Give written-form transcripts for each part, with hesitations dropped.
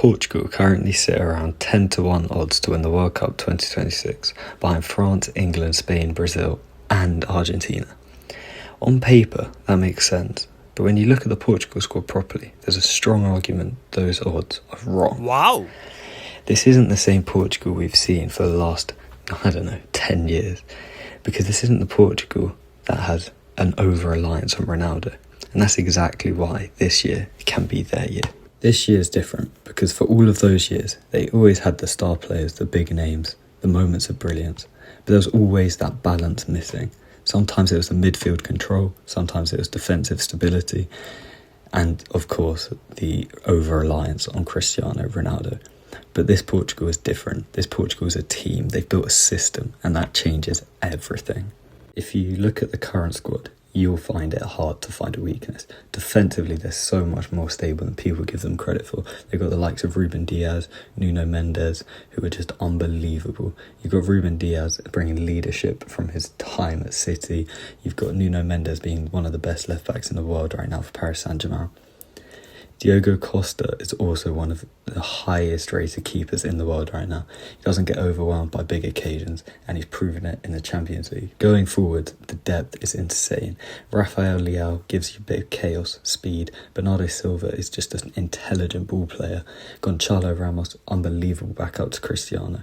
Portugal currently sit around 10 to 1 odds to win the World Cup 2026, behind France, England, Spain, Brazil and Argentina. On paper, that makes sense, but when you look at the Portugal squad properly, there's a strong argument those odds are wrong. Wow! This isn't the same Portugal we've seen for the last, 10 years, because this isn't the Portugal that has an over-reliance on Ronaldo, and that's exactly why this year can be their year. This year is different because for all of those years, they always had the star players, the big names, the moments of brilliance, but there was always that balance missing. Sometimes it was the midfield control, sometimes it was defensive stability, and of course the over-reliance on Cristiano Ronaldo. But this Portugal is different. This Portugal is a team. They've built a system, and that changes everything. If you look at the current squad, you'll find it hard to find a weakness. Defensively, they're so much more stable than people give them credit for. They've got the likes of Ruben Dias, Nuno Mendes, who are just unbelievable. You've got Ruben Dias bringing leadership from his time at City. You've got Nuno Mendes being one of the best left-backs in the world right now for Paris Saint-Germain. Diogo Costa is also one of the highest rated keepers in the world right now. He doesn't get overwhelmed by big occasions, and he's proven it in the Champions League. Going forward, the depth is insane. Rafael Leao gives you big chaos, speed. Bernardo Silva is just an intelligent ball player. Gonçalo Ramos, unbelievable backup to Cristiano.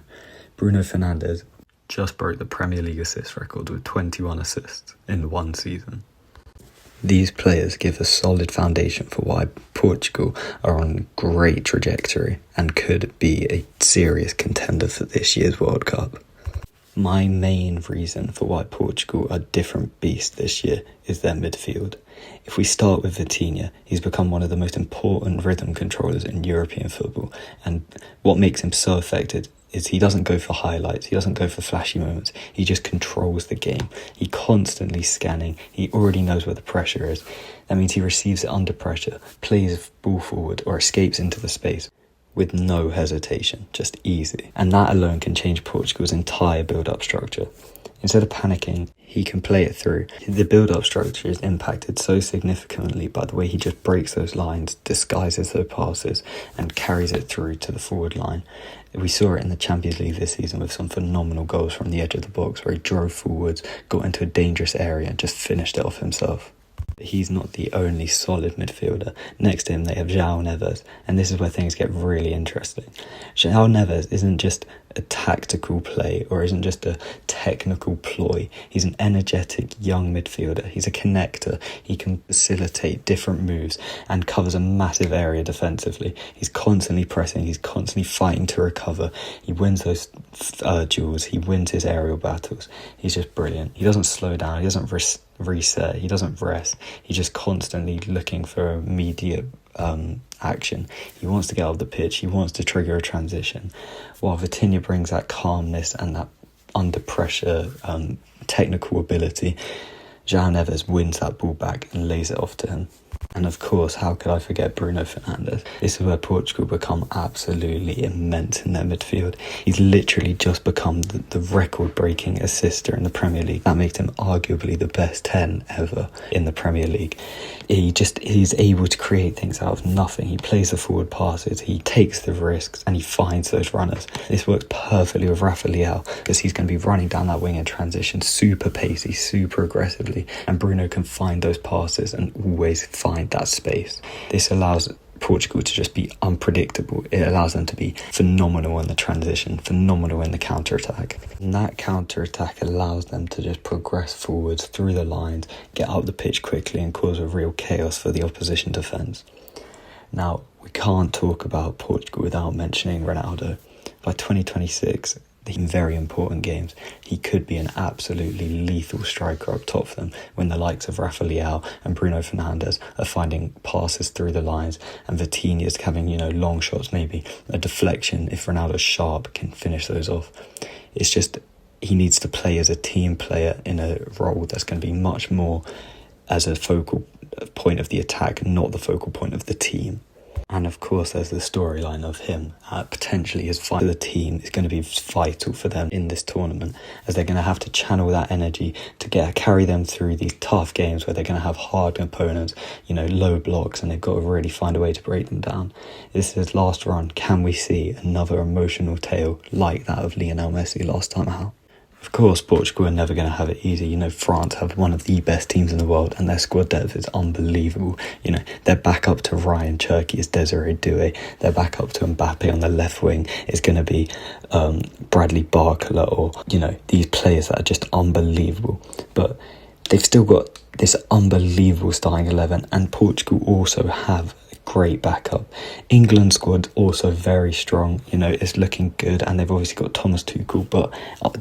Bruno Fernandes just broke the Premier League assist record with 21 assists in one season. These players give a solid foundation for why Portugal are on a great trajectory and could be a serious contender for this year's World Cup. My main reason for why Portugal are a different beast this year is their midfield. If we start with Vitinha, he's become one of the most important rhythm controllers in European football, and what makes him so effective is he doesn't go for highlights, he doesn't go for flashy moments, he just controls the game. He constantly scanning, he already knows where the pressure is. That means he receives it under pressure, plays ball forward or escapes into the space with no hesitation, just easy. And that alone can change Portugal's entire build-up structure. Instead of panicking, he can play it through. The build-up structure is impacted so significantly by the way he just breaks those lines, disguises those passes, and carries it through to the forward line. We saw it in the Champions League this season with some phenomenal goals from the edge of the box where he drove forwards, got into a dangerous area and just finished it off himself. He's not the only solid midfielder. Next to him they have João Neves, and this is where things get really interesting. João Neves isn't just a tactical play or isn't just a technical ploy. He's an energetic young midfielder. He's a connector. He can facilitate different moves and covers a massive area defensively. He's constantly pressing. He's constantly fighting to recover. He wins those duels. He wins his aerial battles. He's just brilliant. He doesn't slow down. He doesn't reset. He doesn't rest. He's just constantly looking for immediate action. He wants to get off the pitch. He wants to trigger a transition, while Vitinha brings that calmness and that under pressure technical ability. João Neves wins that ball back and lays it off to him. And of course, how could I forget Bruno Fernandes? This is where Portugal become absolutely immense in their midfield. He's literally just become the record-breaking assister in the Premier League. That makes him arguably the best 10 ever in the Premier League. He's able to create things out of nothing. He plays the forward passes, he takes the risks, and he finds those runners. This works perfectly with Rafa Leao because he's going to be running down that wing in transition super pacey, super aggressively, and Bruno can find those passes and always find that space. This allows Portugal to just be unpredictable. It allows them to be phenomenal in the transition, phenomenal in the counter-attack. And that counter-attack allows them to just progress forwards through the lines, get up the pitch quickly and cause a real chaos for the opposition defence. Now, we can't talk about Portugal without mentioning Ronaldo. By 2026, in very important games, he could be an absolutely lethal striker up top for them when the likes of Rafa Leao and Bruno Fernandes are finding passes through the lines and Vitinha's having, long shots, maybe a deflection if Ronaldo's sharp can finish those off. It's just he needs to play as a team player in a role that's going to be much more as a focal point of the attack, not the focal point of the team. And of course, there's the storyline of him potentially his fight to the team is going to be vital for them in this tournament, as they're going to have to channel that energy to carry them through these tough games where they're going to have hard opponents, low blocks, and they've got to really find a way to break them down. This is his last run. Can we see another emotional tale like that of Lionel Messi last time out? Of course, Portugal are never going to have it easy. France have one of the best teams in the world, and their squad depth is unbelievable. Their backup to Ryan Cherki is Desiree Doué. Their backup to Mbappe on the left wing is going to be Bradley Barcola, or, these players that are just unbelievable. But they've still got this unbelievable starting 11, and Portugal also have great backup. England squad also very strong, it's looking good, and they've obviously got Thomas Tuchel, but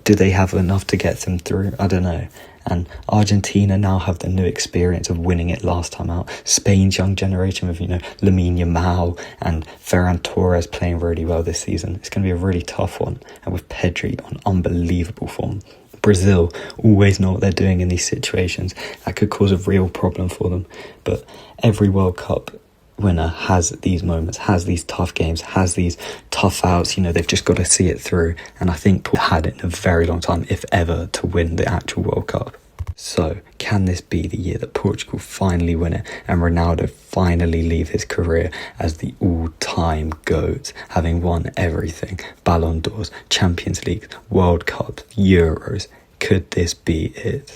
do they have enough to get them through? I don't know. And Argentina now have the new experience of winning it last time out. Spain's young generation with, Lamine Yamal and Ferran Torres playing really well this season. It's going to be a really tough one, and with Pedri on unbelievable form. Brazil always know what they're doing in these situations. That could cause a real problem for them. But every World Cup winner has these moments, has these tough games, has these tough outs. They've just got to see it through. And I think Portugal had it in a very long time, if ever, to win the actual World Cup. So, can this be the year that Portugal finally win it and Ronaldo finally leave his career as the all-time GOAT, having won everything? Ballon d'Ors, Champions League, World Cup, Euros. Could this be it?